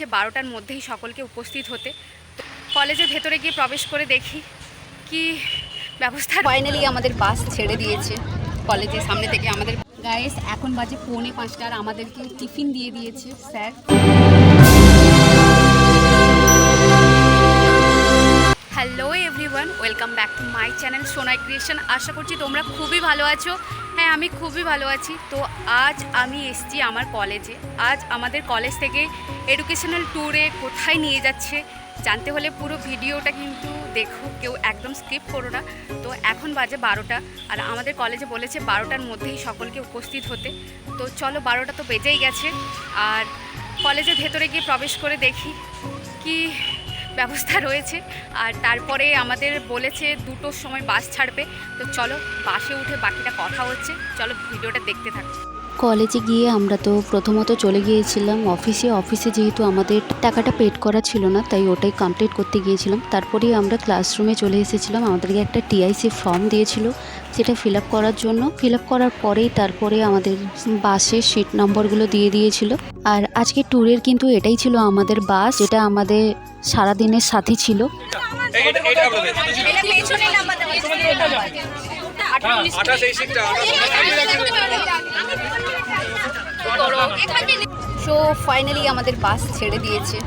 বলেছে 12টার মধ্যেই সকলকে উপস্থিত হতে। তো কলেজের ভেতরে গিয়ে প্রবেশ করে দেখি কি ব্যবস্থা। ফাইনালি আমাদের বাস ছেড়ে দিয়েছে কলেজের সামনে থেকে। আমাদের গাইস এখন বাজে 4:45 আর আমাদেরকে টিফিন দিয়ে দিয়েছে sir. Hello everyone, welcome back to my channel Sonai creation. আশা করছি তোমরা খুবই ভালো আছো। হ্যাঁ, আমি খুবই ভালো আছি। তো আজ আমি এসেছি আমার কলেজে। আজ আমাদের কলেজ থেকে এডুকেশনাল ট্যুরে কোথায় নিয়ে যাচ্ছে জানতে হলে পুরো ভিডিওটা কিন্তু দেখো, কেউ একদম স্কিপ করো না। তো এখন বাজে 12টা আর আমাদের কলেজে বলেছে 12টার মধ্যেই সকলকে উপস্থিত হতে। তো চলো, 12টা তো বেজেই গেছে আর কলেজের ভেতরে গিয়ে প্রবেশ করে দেখি কি ব্যবস্থা রয়েছে। আর তারপরে আমাদের বলেছে 2টোর সময় বাস ছাড়বে। তো চলো বাসে উঠে বাকিটা কথা হচ্ছে, চলো ভিডিওটা দেখতে থাকো। কলেজে গিয়ে আমরা তো প্রথমত চলে গিয়েছিলাম অফিসে যেহেতু আমাদের টাকাটা পেড করা ছিল না, তাই ওটাই কমপ্লিট করতে গিয়েছিলাম। তারপরেই আমরা ক্লাসরুমে চলে এসেছিলাম। আমাদেরকে একটা টিআইসি ফর্ম দিয়েছিল, সেটা ফিল আপ করার জন্য। ফিল আপ করার পরেই তারপরে আমাদের বাসের সিট নম্বরগুলো দিয়ে দিয়েছিল। আর আজকে ট্যুরের কিন্তু এটাই ছিল আমাদের বাস, যেটা আমাদের সারাদিনের সাথী ছিল। সো ফাইনালি আমাদের বাস ছেড়ে দিয়েছে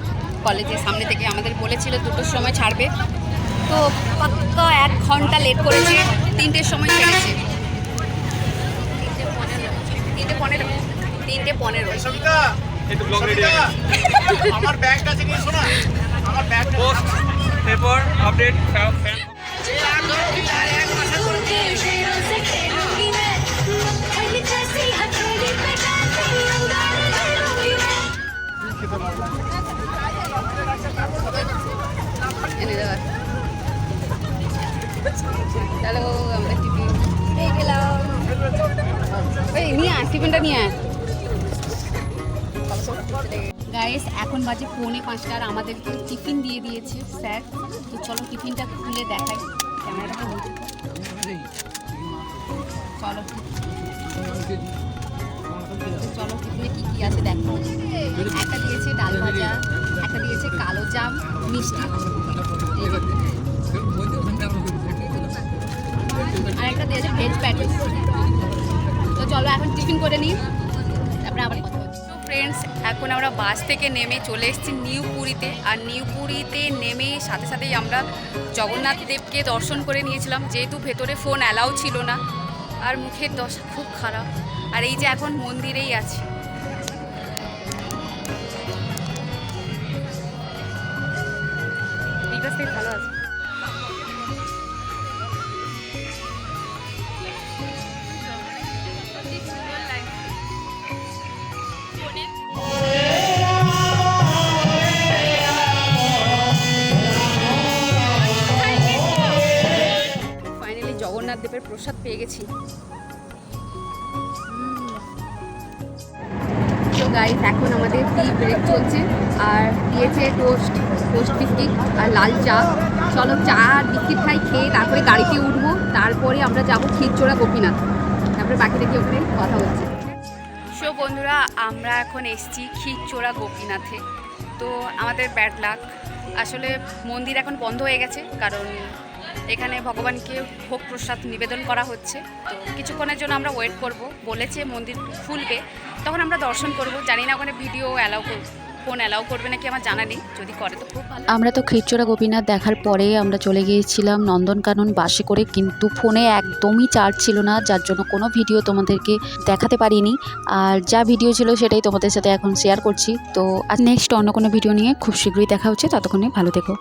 কলেজের সামনে থেকে। আমাদের বলেছিল 2টোর সময় ছাড়বে, তো পাক্কা 1 ঘন্টা লেট করেছে। 3টের সময় ছেড়েছে। 3:15 আমার ব্যাগটা থেকে শোনা, আমার bag post paper update fan চলো আমরা টিফিন এই গেলাম। এই নিয়ে আয়, টিফিনটা নিয়ে আয় গাইস। এখন বাজে 4:45 আর আমাদেরকে টিফিন দিয়ে দিয়েছে স্যার। তো চলো টিফিনটা খুলে দেখাই, ক্যামেরাটা বলতে। চলো চলো টিফিনে কী কী আছে দেখো। একটা দিয়েছে ডাল ভাজা, একটা দিয়েছে কালো জাম মিষ্টি, আর একটা দিয়েছে ভেজ প্যাটিস। তো চলো এখন টিফিন করে নিই, তারপরে আবার কথা হচ্ছে। তো ফ্রেন্ডস, এখন আমরা বাস থেকে নেমে চলে এসেছি নিউ পুরীতে। আর নিউ পুরীতে নেমে সাথে সাথেই আমরা জগন্নাথ দেবকে দর্শন করে নিয়েছিলাম, যেহেতু ভেতরে ফোন অ্যালাউ ছিল না। আর মুখের দশা খুব খারাপ। আর এই যে এখন মন্দিরেই আছি। বিকাশ থেকে ভালো আছে। ফাইনালি জগন্নাথ দেবের প্রসাদ পেয়ে গেছি। তো গাইস, এখন আমাদের টি ব্রেক চলছে আর দিয়েছে টোস্ট বিস্কিট আর লাল চা। চলো চা আর বিস্কিট খাই, খেয়ে তারপরে গাড়িতে উঠবো। তারপরে আমরা যাবো ক্ষীরচোরা গোপীনাথ, তারপরে বাকিটা কি ওখানে কথা হচ্ছে। সো বন্ধুরা, আমরা এখন এসেছি ক্ষীরচোরা গোপীনাথে। তো আমাদের ব্যাড লাক, আসলে মন্দির এখন বন্ধ হয়ে গেছে, কারণ এখানে ভগবানকে ভোগ প্রসাদ নিবেদন করা হচ্ছে। তো কিছুক্ষণের জন্য আমরা ওয়েট করব। বলেছে মন্দির খুলবে, তখন আমরা দর্শন করব। জানি না ওখানে ভিডিও ফোন অ্যালাউ করবে নাকি, আমার জানা নেই। যদি করে তো খুব ভালো। আমরা তো ক্ষীরচোরা গোপীনাথ দেখার পরে আমরা চলে গিয়েছিলাম নন্দনকানন বাসে করে, কিন্তু ফোনে একদমই চার্জ ছিল না, যার জন্য কোনো ভিডিও তোমাদেরকে দেখাতে পারিনি। আর যা ভিডিও ছিল সেটাই তোমাদের সাথে এখন শেয়ার করছি। তো নেক্সট অন্য কোনো ভিডিও নিয়ে খুব শীঘ্রই দেখা হচ্ছে, ততক্ষণে ভালো থেকো।